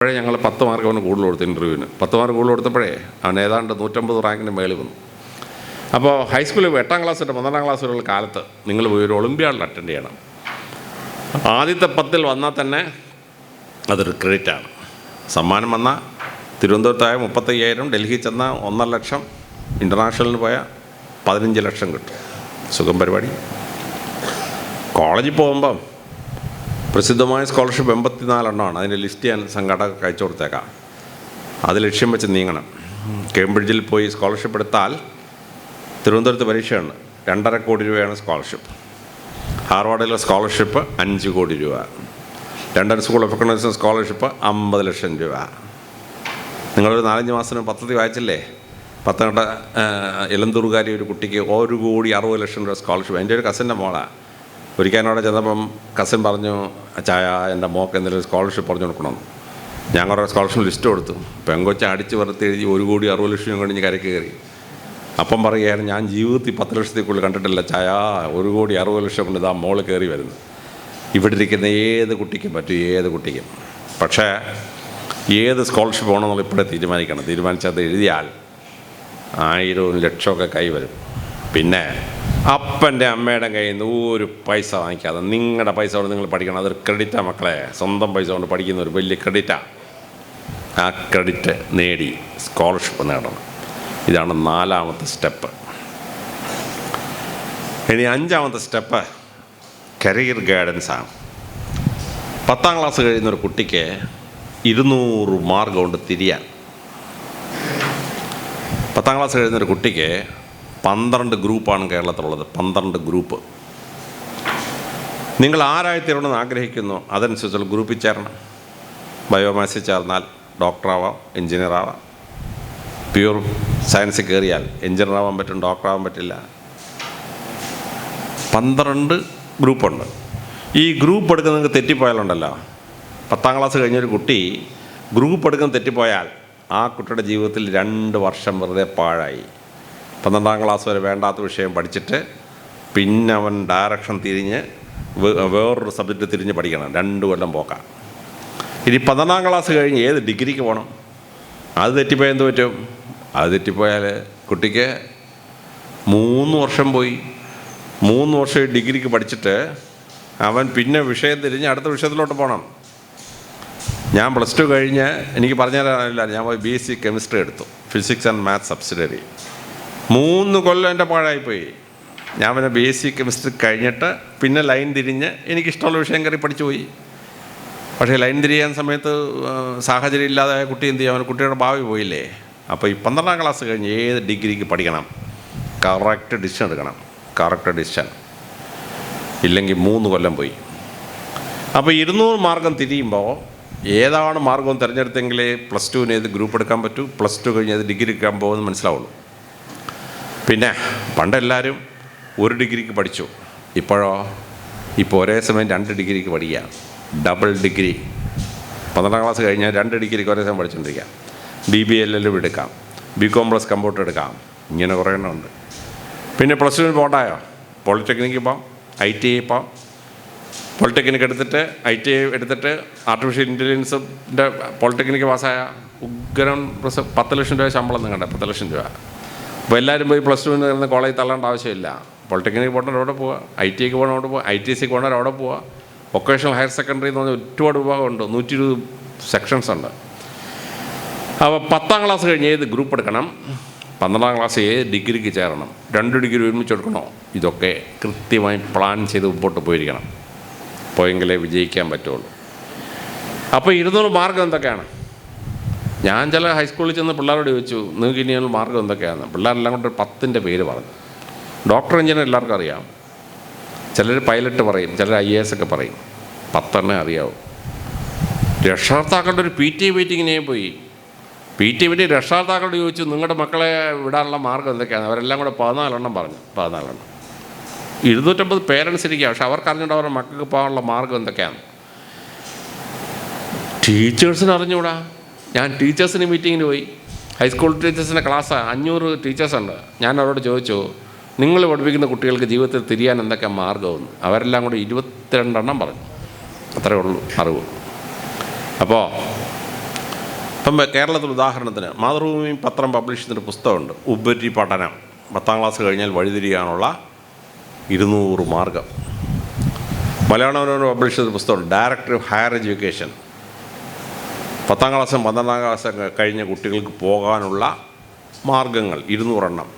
അപ്പോഴേ ഞങ്ങൾ 10 മാർക്ക് അവന് കൂടുതൽ കൊടുത്തു ഇൻ്റർവ്യൂവിന്. 10 മാർക്ക് കൂടുതൽ കൊടുത്തപ്പോഴേ അവൻ ഏതാണ്ട് 150 റാങ്കിന് മേളിൽ വന്നു. അപ്പോൾ ഹൈസ്കൂളിൽ 8ാം ക്ലാസ് തൊട്ട് 12ാം ക്ലാസ് വരെയുള്ള കാലത്ത് നിങ്ങൾ പോയി ഒരു ഒളിമ്പ്യാഡിൽ അറ്റൻഡ് ചെയ്യണം. ആദ്യത്തെ 10ൽ വന്നാൽ തന്നെ അതൊരു ക്രെഡിറ്റാണ്. സമ്മാനം വന്നാൽ തിരുവനന്തപുരത്തായ 35,000, ഡൽഹി ചെന്നാൽ 1.5 ലക്ഷം, ഇൻ്റർനാഷണലിന് പോയാൽ 15 ലക്ഷം കിട്ടും. സുഖം പരിപാടി. കോളേജിൽ പോകുമ്പം പ്രസിദ്ധമായ സ്കോളർഷിപ്പ് 84 എണ്ണമാണ്. അതിൻ്റെ ലിസ്റ്റ് ഞാൻ സംഘാടകർക്ക് അയച്ചു കൊടുത്തേക്കാം. അത് ലക്ഷ്യം വെച്ച് നീങ്ങണം. കേംബ്രിഡ്ജിൽ പോയി സ്കോളർഷിപ്പ് എടുത്താൽ തിരുവനന്തപുരത്ത് പരീക്ഷയുണ്ട്. 2.5 കോടി രൂപയാണ് സ്കോളർഷിപ്പ്. ഹാർവാർഡിലെ സ്കോളർഷിപ്പ് 5 കോടി രൂപ. ലണ്ടൻ സ്കൂൾ ഓഫ് എക്കണോമിക്സിന് സ്കോളർഷിപ്പ് 50 ലക്ഷം രൂപ. നിങ്ങളൊരു 4-5 മാസത്തിന് പദ്ധതി വായിച്ചില്ലേ? പത്തനംതിട്ട എലന്തൂർകാരി ഒരു കുട്ടിക്ക് 1,60,00,000 രൂപ സ്കോളർഷിപ്പ്. എൻ്റെ ഒരു കസിൻ്റെ മോളാണ്. ഒരിക്കൽ അവിടെ ചെന്നപ്പം കസിൻ പറഞ്ഞു, ചായ എൻ്റെ മോക്ക് എന്തെങ്കിലും സ്കോളർഷിപ്പ് പറഞ്ഞു കൊടുക്കണമെന്ന്. ഞാൻ കുറേ സ്കോളർഷിപ്പ് ലിസ്റ്റ് കൊടുത്തു. പെങ്കൊച്ച അടിച്ച് വറുത്ത് എഴുതി 1,60,00,000 കഴിഞ്ഞ് കരയ്ക്ക് കയറി. അപ്പം പറയുകയാണ്, ഞാൻ ജീവിതത്തിൽ 10 ലക്ഷത്തിൽ കണ്ടിട്ടില്ല ചായ, 1,60,00,000 കൊണ്ട് ഇതാ മോള് കയറി വരുന്നു. ഇവിടെ ഇരിക്കുന്ന ഏത് കുട്ടിക്കും പറ്റും, ഏത് കുട്ടിക്കും. പക്ഷേ ഏത് സ്കോളർഷിപ്പ് വേണമെന്നുള്ള ഇപ്പോഴേ തീരുമാനിക്കണം. തീരുമാനിച്ചത് എഴുതിയാൽ 1,000 ലക്ഷമൊക്കെ കൈ വരും. പിന്നെ അപ്പൻ്റെ അമ്മയുടെ കയ്യിൽ നിന്ന് ഒരു പൈസ വാങ്ങിക്കാതെ നിങ്ങളുടെ പൈസ കൊണ്ട് നിങ്ങൾ പഠിക്കണം. അതൊരു ക്രെഡിറ്റാണ് മക്കളെ. സ്വന്തം പൈസ കൊണ്ട് പഠിക്കുന്ന ഒരു വലിയ ക്രെഡിറ്റാണ്. ആ ക്രെഡിറ്റ് നേടി സ്കോളർഷിപ്പ് നേടണം. ഇതാണ് 4ാമത്തെ സ്റ്റെപ്പ്. ഇനി 5ാമത്തെ സ്റ്റെപ്പ് കരിയർ ഗൈഡൻസാണ്. 10ാം ക്ലാസ് കഴിയുന്നൊരു കുട്ടിക്ക് 200 മാർക്ക് കൊണ്ട് തിരിയാൻ. 10ാം ക്ലാസ് കഴിയുന്നൊരു കുട്ടിക്ക് 12 ഗ്രൂപ്പാണ് കേരളത്തിലുള്ളത്. 12 ഗ്രൂപ്പ്. നിങ്ങൾ ആരായിത്തീരണമെന്ന് ആഗ്രഹിക്കുന്നു അതനുസരിച്ചുള്ള ഗ്രൂപ്പിൽ ചേരണം. ബയോമാസിൽ ചേർന്നാൽ ഡോക്ടറാവാം, എൻജിനീയറാവാം. പ്യൂർ സയൻസിൽ കയറിയാൽ എൻജിനീയറാവാൻ പറ്റും, ഡോക്ടറാവാൻ പറ്റില്ല. 12 ഗ്രൂപ്പുണ്ട്. ഈ ഗ്രൂപ്പ് എടുക്കുന്നത് തെറ്റിപ്പോയാലുണ്ടല്ലോ, 10ാം ക്ലാസ് കഴിഞ്ഞൊരു കുട്ടി ഗ്രൂപ്പ് എടുക്കുന്ന തെറ്റിപ്പോയാൽ ആ കുട്ടിയുടെ ജീവിതത്തിൽ 2 വർഷം വെറുതെ പാഴായി. 12ാം ക്ലാസ് വരെ വേണ്ടാത്ത വിഷയം പഠിച്ചിട്ട് പിന്നെ അവൻ ഡയറക്ഷൻ തിരിഞ്ഞ് വേറൊരു സബ്ജക്റ്റ് തിരിഞ്ഞ് പഠിക്കണം. 2 കൊല്ലം പോക്കാം. ഇനി 12ാം ക്ലാസ് കഴിഞ്ഞ് ഏത് ഡിഗ്രിക്ക് പോകണം? അത് തെറ്റിപ്പോയാൽ എന്ത് പറ്റും? അത് തെറ്റിപ്പോയാൽ കുട്ടിക്ക് 3 വർഷം പോയി. 3 വർഷം ഡിഗ്രിക്ക് പഠിച്ചിട്ട് അവൻ പിന്നെ വിഷയം തിരിഞ്ഞ് അടുത്ത വിഷയത്തിലോട്ട് പോകണം. ഞാൻ +2 കഴിഞ്ഞ് എനിക്ക് പറഞ്ഞു തരാനില്ല, ഞാൻ പോയി BSc കെമിസ്ട്രി എടുത്തു. Physics and maths subsidiary. 3 കൊല്ലം എൻ്റെ പാഴായിപ്പോയി. ഞാൻ പിന്നെ BSc കെമിസ്ട്രി കഴിഞ്ഞിട്ട് പിന്നെ ലൈൻ തിരിഞ്ഞ് എനിക്കിഷ്ടമുള്ള വിഷയം കയറി പഠിച്ചു പോയി. പക്ഷേ ലൈൻ തിരിയാൻ സമയത്ത് സാഹചര്യം ഇല്ലാതായ കുട്ടി എന്ത് ചെയ്യും? അവൻ കുട്ടിയുടെ ഭാവി പോയില്ലേ? അപ്പോൾ ഈ 12ാം ക്ലാസ് കഴിഞ്ഞ് ഏത് ഡിഗ്രിക്ക് പഠിക്കണം? കറക്റ്റ് ഡിസിഷൻ എടുക്കണം. കറക്റ്റ് ഡിസിഷൻ ഇല്ലെങ്കിൽ 3 കൊല്ലം പോയി. അപ്പോൾ 200 മാർഗം തിരിയുമ്പോൾ ഏതാണ് മാർഗം തിരഞ്ഞെടുത്തെങ്കിലേ +2 ഏത് ഗ്രൂപ്പ് എടുക്കാൻ പറ്റൂ, +2 കഴിഞ്ഞ് ഏത് ഡിഗ്രി എടുക്കാൻ പോകുമെന്ന് മനസ്സിലാവുള്ളൂ. പിന്നെ പണ്ടെല്ലാവരും 1 ഡിഗ്രിക്ക് പഠിച്ചു. ഇപ്പോൾ ഒരേ സമയം 2 ഡിഗ്രിക്ക് പഠിക്കുക. Double degree. 12ാം ക്ലാസ് കഴിഞ്ഞാൽ 2 ഡിഗ്രിക്ക് ഒരേ സമയം പഠിച്ചുകൊണ്ടിരിക്കാം. BBA LLB എടുക്കാം, BCom + കമ്പ്യൂട്ടർ എടുക്കാം. ഇങ്ങനെ കുറേ എണ്ണം ഉണ്ട്. പിന്നെ +2 പോകണ്ടായോ? പോളിടെക്നിക്ക് പോകാം, ITI പോകാം. പോളിടെക്നിക്ക് എടുത്തിട്ട് ITI എടുത്തിട്ട് ആർട്ടിഫിഷ്യൽ ഇൻ്റലിജൻസിൻ്റെ പോളിടെക്നിക്ക് പാസ്സായ ഉഗ്രം 10 ലക്ഷം രൂപ ശമ്പളം നിങ്ങളുടെ 10 ലക്ഷം രൂപ. അപ്പോൾ എല്ലാവരും പോയി +2 നിന്ന് കോളേജിൽ തള്ളേണ്ട ആവശ്യമില്ല. പോളിടെക്നിക്ക് പോകേണ്ടവർ അവിടെ പോവുക, ITIക്ക് പോകണം അവിടെ പോവുക, ITSക്ക് പോകേണ്ടവർ അവിടെ പോവുക. വൊക്കേഷണൽ ഹയർ സെക്കൻഡറി എന്ന് പറഞ്ഞാൽ ഒരുപാട് വിഭാഗമുണ്ട്. 120 സെക്ഷൻസ് ഉണ്ട്. അപ്പോൾ 10ാം ക്ലാസ് കഴിഞ്ഞ് ഏത് ഗ്രൂപ്പ് എടുക്കണം, 12ാം ക്ലാസ് ഏത് ഡിഗ്രിക്ക് ചേരണം, 2 ഡിഗ്രി ഒരുമിച്ച് എടുക്കണോ, ഇതൊക്കെ കൃത്യമായി പ്ലാൻ ചെയ്ത് മുമ്പോട്ട് പോയിരിക്കണം. പോയെങ്കിലേ വിജയിക്കാൻ പറ്റുള്ളൂ. അപ്പോൾ 200 മാർഗം എന്തൊക്കെയാണ്? ഞാൻ ചില ഹൈസ്കൂളിൽ ചെന്ന് പിള്ളേരോട് ചോദിച്ചു, നിങ്ങൾക്ക് ഇനിയുള്ള മാർഗം എന്തൊക്കെയാണ്? പിള്ളേരെല്ലാം കൊണ്ട് 10ൻ്റെ പേര് പറഞ്ഞു. ഡോക്ടർ, എഞ്ചിനീയർ എല്ലാവർക്കും അറിയാം. ചിലർ പൈലറ്റ് പറയും, ചിലർ IAS ഒക്കെ പറയും. 10 അറിയാവും. രക്ഷകർത്താക്കളുടെ ഒരു PTA മീറ്റിങ്ങിനെ പോയി. PTA മീറ്റിംഗ് രക്ഷകർത്താക്കളോട് ചോദിച്ചു, നിങ്ങളുടെ മക്കളെ വിടാനുള്ള മാർഗം എന്തൊക്കെയാണ്? അവരെല്ലാം കൂടെ 14 എണ്ണം പറഞ്ഞു. 14 എണ്ണം. 250 പേരൻസ് ഇരിക്കുക. പക്ഷെ അവർക്ക് അറിഞ്ഞിട്ട് അവരുടെ മക്കൾക്ക് പോകാനുള്ള മാർഗം എന്തൊക്കെയാണ്? ടീച്ചേഴ്സിന് അറിഞ്ഞുകൂടാ. ഞാൻ ടീച്ചേഴ്സിന് മീറ്റിങ്ങിന് പോയി. ഹൈസ്കൂൾ ടീച്ചേഴ്സിൻ്റെ ക്ലാസ്സാണ്, 500 ടീച്ചേഴ്സുണ്ട്. ഞാൻ അവരോട് ചോദിച്ചു, നിങ്ങൾ പഠിപ്പിക്കുന്ന കുട്ടികൾക്ക് ജീവിതത്തിൽ തിരിയാൻ എന്തൊക്കെ മാർഗമെന്ന്. അവരെല്ലാം കൂടി 22 എണ്ണം പറഞ്ഞു. അത്രയേ ഉള്ളൂ അറിവ്. അപ്പോൾ ഇപ്പം കേരളത്തിൽ ഉദാഹരണത്തിന് മാതൃഭൂമി പത്രം പബ്ലിഷ് ചെയ്യുന്നൊരു പുസ്തകമുണ്ട്, ഉപരിപഠനം 10ാം ക്ലാസ് കഴിഞ്ഞാൽ വഴിതിരിയാനുള്ള 200 മാർഗം. മലയാള മനോരമ പബ്ലിഷ് ചെയ്തൊരു പുസ്തകമുണ്ട്, ഡയറക്ടർ ഓഫ് ഹയർ എഡ്യൂക്കേഷൻ. 10ാം ക്ലാസ്സും 12ാം ക്ലാസ്സും കഴിഞ്ഞ കുട്ടികൾക്ക് പോകാനുള്ള മാർഗങ്ങൾ 200 എണ്ണം.